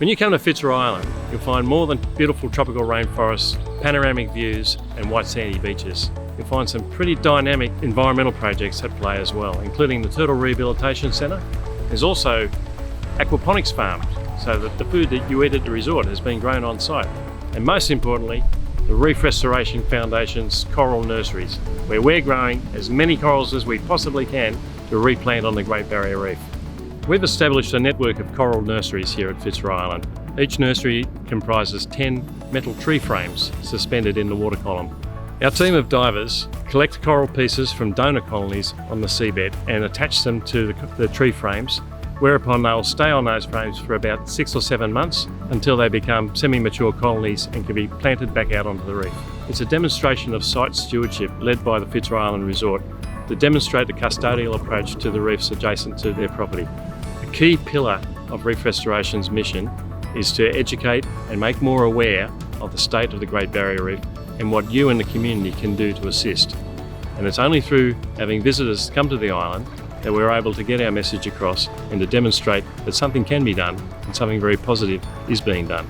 When you come to Fitzroy Island, you'll find more than beautiful tropical rainforests, panoramic views and white sandy beaches. You'll find some pretty dynamic environmental projects at play as well, including the Turtle Rehabilitation Centre. There's also aquaponics farms, so that the food that you eat at the resort has been grown on site. And most importantly, the Reef Restoration Foundation's coral nurseries, where we're growing as many corals as we possibly can to replant on the Great Barrier Reef. We've established a network of coral nurseries here at Fitzroy Island. Each nursery comprises 10 metal tree frames suspended in the water column. Our team of divers collect coral pieces from donor colonies on the seabed and attach them to the tree frames, whereupon they'll stay on those frames for about 6 or 7 months until they become semi-mature colonies and can be planted back out onto the reef. It's a demonstration of site stewardship led by the Fitzroy Island Resort to demonstrate the custodial approach to the reefs adjacent to their property. A key pillar of Reef Restoration's mission is to educate and make more aware of the state of the Great Barrier Reef and what you and the community can do to assist. And it's only through having visitors come to the island that we're able to get our message across and to demonstrate that something can be done and something very positive is being done.